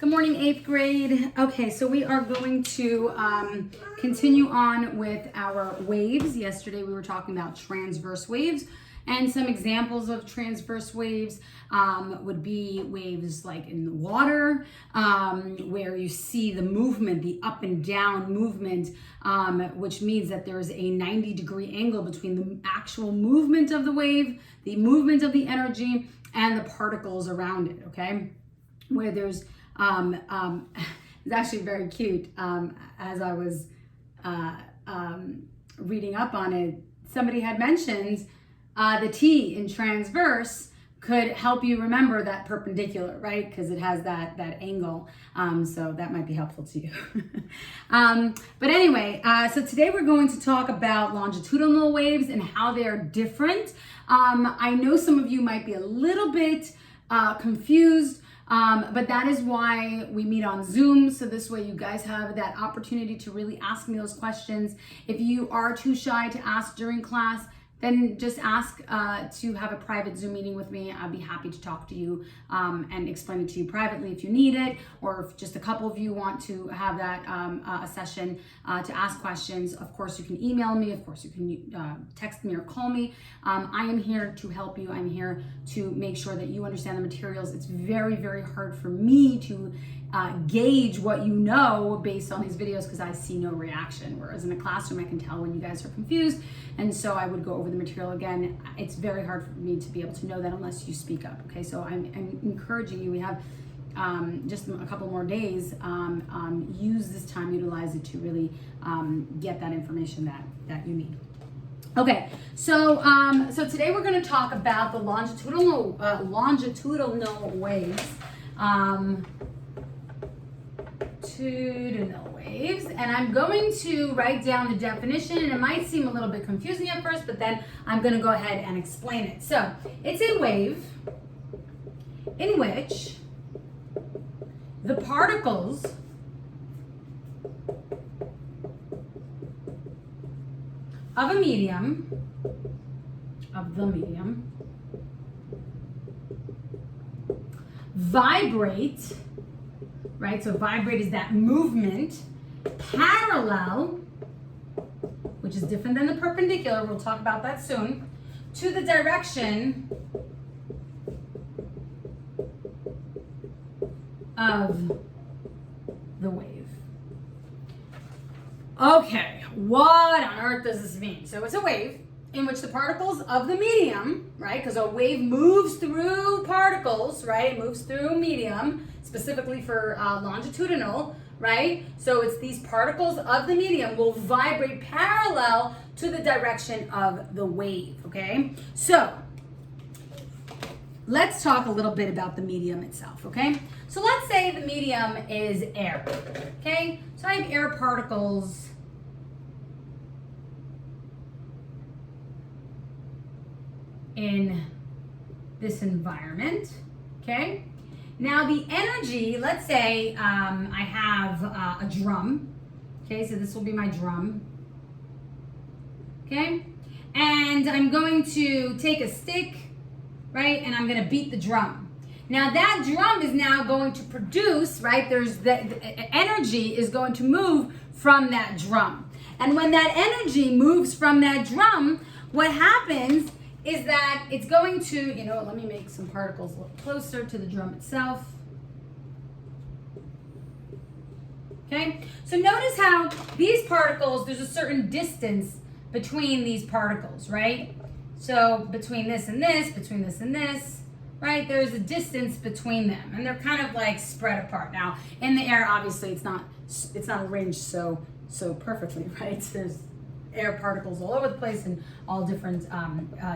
Good morning, 8th grade. Okay, so we are going to continue on with our waves. Yesterday we were talking about transverse waves, and some examples of transverse waves would be waves like in the water, where you see the movement, the up and down movement, which means that there is a 90-degree angle between the actual movement of the wave, the movement of the energy, and the particles around it, okay? Where there's it's actually very cute. As I was reading up on it, somebody had mentioned the T in transverse could help you remember that perpendicular, right? Because it has that angle. So that might be helpful to you. But anyway, so today we're going to talk about longitudinal waves and how they are different. I know some of you might be a little bit confused. But that is why we meet on Zoom. So this way you guys have that opportunity to really ask me those questions. If you are too shy to ask during class, then just ask to have a private Zoom meeting with me. I'd be happy to talk to you and explain it to you privately if you need it, or if just a couple of you want to have that a session to ask questions. Of course, you can email me. Of course, you can text me or call me. I am here to help you. I'm here to make sure that you understand the materials. It's very, very hard for me to gauge what you know based on these videos because I see no reaction. Whereas in a classroom, I can tell when you guys are confused. And so I would go over the material again. It's very hard for me to be able to know that unless you speak up, okay? So I'm encouraging you. We have just a couple more days. Use this time, utilize it to really get that information that you need. Okay, so today we're going to talk about the longitudinal waves. Longitudinal waves, and I'm going to write down the definition, and it might seem a little bit confusing at first, but then I'm going to go ahead and explain it. So it's a wave in which the particles of the medium vibrate. Right, so vibrate is that movement parallel, which is different than the perpendicular, we'll talk about that soon, to the direction of the wave. Okay, what on earth does this mean? So it's a wave in which the particles of the medium, right, because a wave moves through particles, right, it moves through medium, specifically for longitudinal, right? So it's these particles of the medium will vibrate parallel to the direction of the wave, okay? So let's talk a little bit about the medium itself, okay? So let's say the medium is air, okay? So I have air particles in this environment, okay? Now the energy, let's say I have a drum, okay, so this will be my drum, okay, and I'm going to take a stick, right, and I'm going to beat the drum. Now that drum is now going to produce, right, there's the energy is going to move from that drum. And when that energy moves from that drum, what happens is that it's going to, let me make some particles a little closer to the drum itself. Okay, so notice how these particles, there's a certain distance between these particles, right? So between this and this, between this and this, right? There's a distance between them, and they're kind of like spread apart. Now, in the air, obviously, it's not arranged so perfectly, right? There's air particles all over the place and all different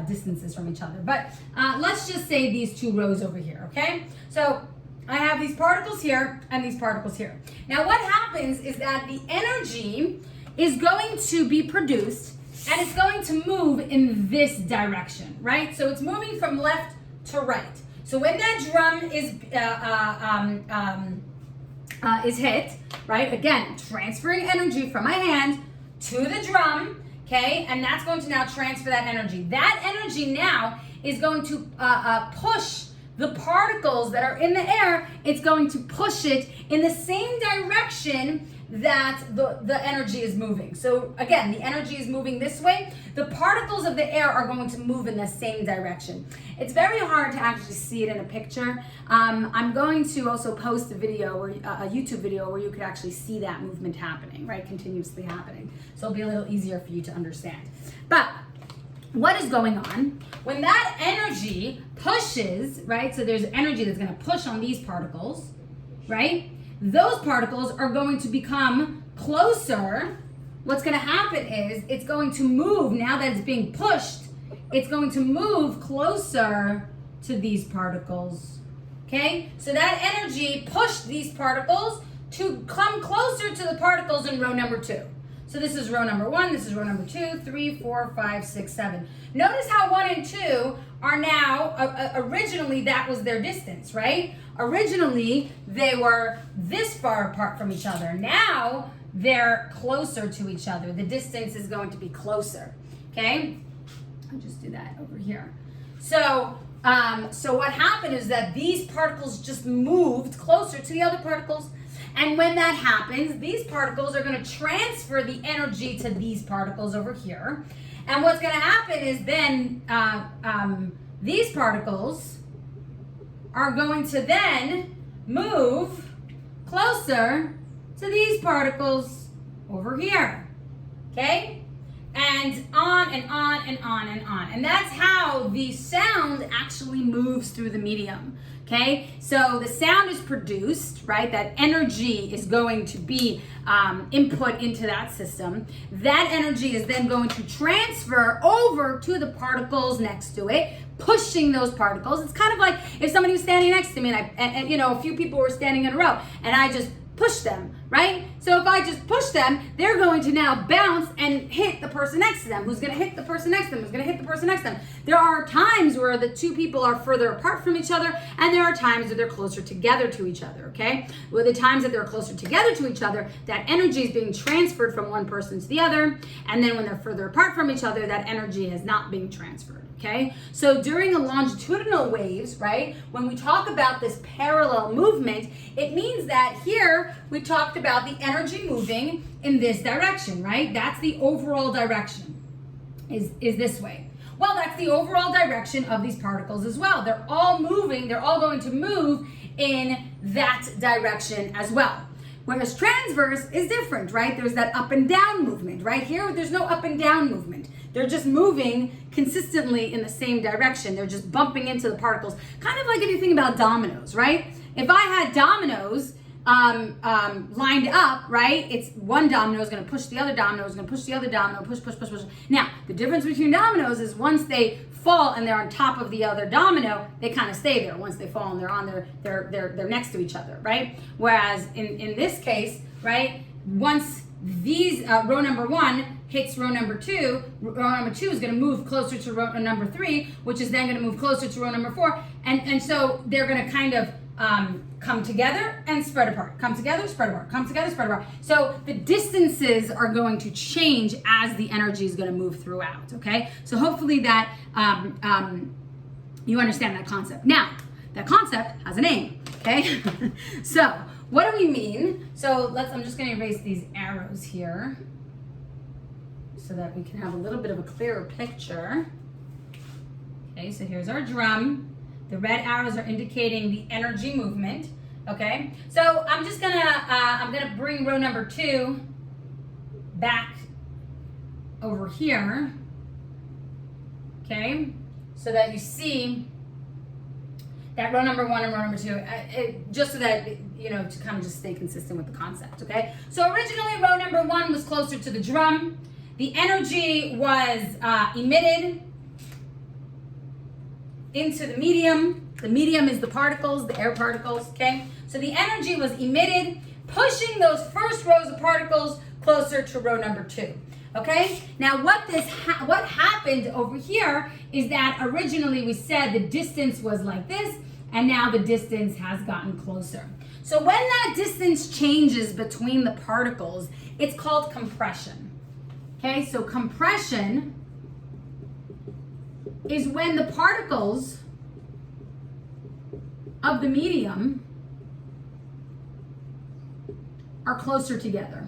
distances from each other. But let's just say these two rows over here, okay? So I have these particles here and these particles here. Now what happens is that the energy is going to be produced and it's going to move in this direction, right? So it's moving from left to right. So when that drum is hit, right? Again, transferring energy from my hand to the drum, okay? And that's going to now transfer that energy. That energy now is going to push the particles that are in the air, it's going to push it in the same direction that the energy is moving. So again, the energy is moving this way. The particles of the air are going to move in the same direction. It's very hard to actually see it in a picture. I'm going to also post a video, or a YouTube video, where you could actually see that movement happening, right? Continuously happening. So it'll be a little easier for you to understand. But what is going on when that energy pushes, right? So there's energy that's going to push on these particles, right? Those particles are going to become closer. What's going to happen is it's going to move, now that it's being pushed, it's going to move closer to these particles. Okay? So that energy pushed these particles to come closer to the particles in row number 2. So this is row number 1, this is row number 2, 3, 4, 5, 6, 7. Notice how 1 and 2 are now, originally that was their distance, right? Originally, they were this far apart from each other. Now, they're closer to each other. The distance is going to be closer, okay? I'll just do that over here. So what happened is that these particles just moved closer to the other particles. And when that happens, these particles are going to transfer the energy to these particles over here. And what's going to happen is then these particles are going to then move closer to these particles over here. Okay? And on and on and on and on. And that's how the sound actually moves through the medium. Okay, so the sound is produced, right? That energy is going to be input into that system. That energy is then going to transfer over to the particles next to it, pushing those particles. It's kind of like if somebody was standing next to me and you know, a few people were standing in a row and I just push them, right? So if I just push them, they're going to now bounce and hit the person next to them, who's going to hit the person next to them, who's going to hit the person next to them. There are times where the two people are further apart from each other, and there are times that they're closer together to each other, okay? With the times that they're closer together to each other, that energy is being transferred from one person to the other, and then when they're further apart from each other, that energy is not being transferred. Okay, so during a longitudinal waves, right, when we talk about this parallel movement, it means that here we talked about the energy moving in this direction, right? That's the overall direction, is this way. Well, that's the overall direction of these particles as well. They're all moving, they're all going to move in that direction as well. Whereas transverse is different, right? There's that up and down movement. Right here, there's no up and down movement. They're just moving consistently in the same direction. They're just bumping into the particles. Kind of like if you think about dominoes, right? If I had dominoes lined up, right? It's one domino is going to push the other domino, is going to push the other domino, push. Now, the difference between dominoes is once they fall and they're on top of the other domino, they kind of stay there. Once they fall and they're on they're next to each other, right? Whereas in this case, right, once these row number 1 hits row number 2, row number 2 is going to move closer to row number 3, which is then going to move closer to row number 4, and so they're going to kind of come together and spread apart, come together, spread apart, come together, spread apart. So the distances are going to change as the energy is going to move throughout, okay? So hopefully that you understand that concept. Now, that concept has a name, okay? So what do we mean? So I'm just going to erase these arrows here so that we can have a little bit of a clearer picture. Okay, so here's our drum. The red arrows are indicating the energy movement. Okay, so I'm just gonna bring row number 2 back over here. Okay, so that you see that row number 1 and row number 2, just so that, you know, to kind of just stay consistent with the concept. Okay, so originally row number 1 was closer to the drum. The energy was emitted into the medium. The medium is the particles, the air particles, okay? So the energy was emitted, pushing those first rows of particles closer to row number 2, okay? Now what happened over here is that originally we said the distance was like this, and now the distance has gotten closer. So when that distance changes between the particles, it's called compression. Okay, so compression is when the particles of the medium are closer together.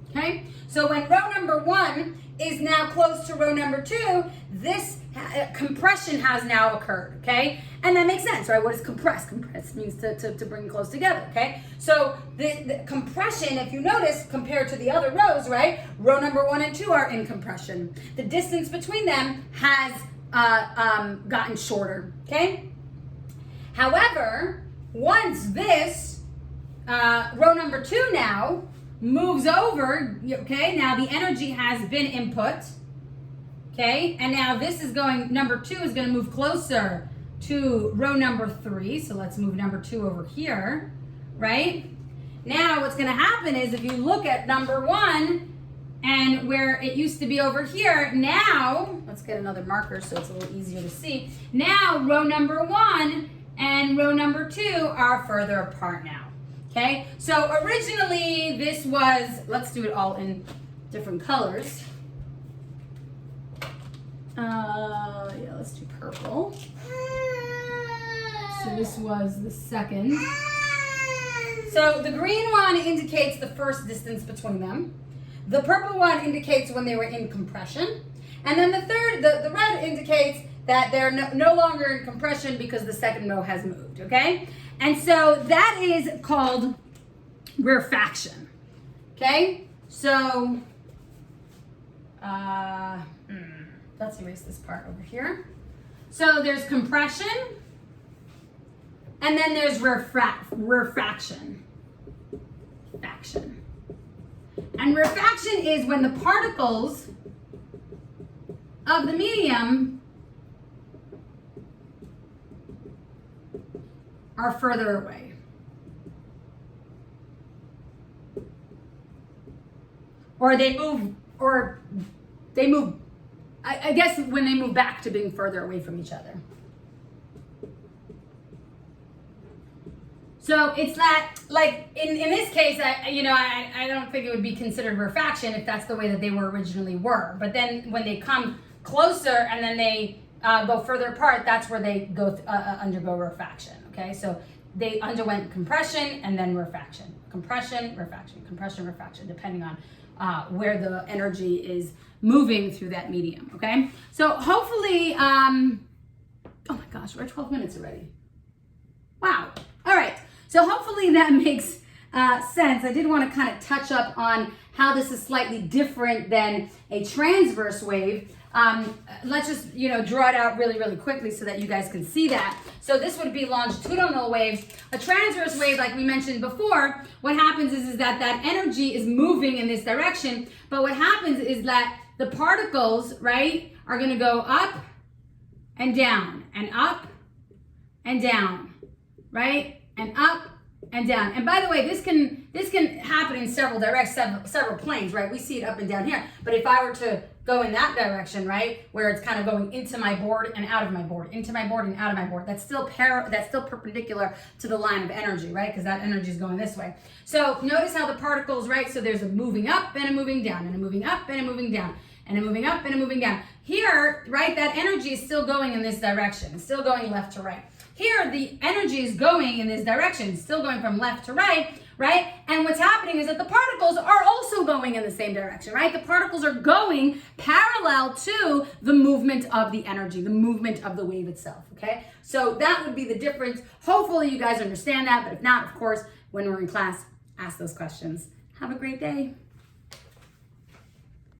Okay, so when row number 1 is now close to row number 2, this compression has now occurred, okay? And that makes sense, right? What is compress? Compress means to bring close together, okay? So the compression, if you notice, compared to the other rows, right? Row number 1 and 2 are in compression. The distance between them has gotten shorter, okay? However, once this, row number 2 now, moves over, okay, now the energy has been input, okay, and now this is going, number 2 is going to move closer to row number 3, so let's move number 2 over here, right? Now what's going to happen is if you look at number 1 and where it used to be over here, now, let's get another marker so it's a little easier to see, now row number 1 and row number 2 are further apart now. Okay, so originally this was, let's do it all in different colors. Yeah, let's do purple. So this was the second. So the green one indicates the first distance between them. The purple one indicates when they were in compression. And then the third, the red indicates that they're no longer in compression because the second row has moved, okay? And so that is called rarefaction, okay? So, let's erase this part over here. So there's compression, and then there's rarefaction. And rarefaction is when the particles of the medium are further away. Or they move, I guess when they move back to being further away from each other. So it's that, like, in this case, I don't think it would be considered rarefaction if that's the way that they were originally were. But then when they come closer and then they go further apart, that's where they go undergo rarefaction, okay? So they underwent compression and then rarefaction. Compression, rarefaction, compression, rarefaction, depending on where the energy is moving through that medium, okay? So hopefully, oh my gosh, we're 12 minutes already. Wow, all right. So hopefully that makes sense. I did want to kind of touch up on how this is slightly different than a transverse wave. Let's just, draw it out really, really quickly so that you guys can see that. So this would be longitudinal waves. A transverse wave, like we mentioned before, what happens is that that energy is moving in this direction, but what happens is that the particles, right, are going to go up and down, and up and down, right, and up and down. And by the way, this can happen in several directions, several planes, right? We see it up and down here. But if I were to go in that direction, right, where it's kind of going into my board and out of my board, into my board and out of my board, that's still perpendicular to the line of energy, right? Because that energy is going this way. So notice how the particles, right? So there's a moving up and a moving down, and a moving up and a moving down, and a moving up and a moving down. Here, right, that energy is still going in this direction. It's still going left to right. Here, the energy is going in this direction, still going from left to right, right? And what's happening is that the particles are also going in the same direction, right? The particles are going parallel to the movement of the energy, the movement of the wave itself, okay? So that would be the difference. Hopefully you guys understand that, but if not, of course, when we're in class, ask those questions. Have a great day.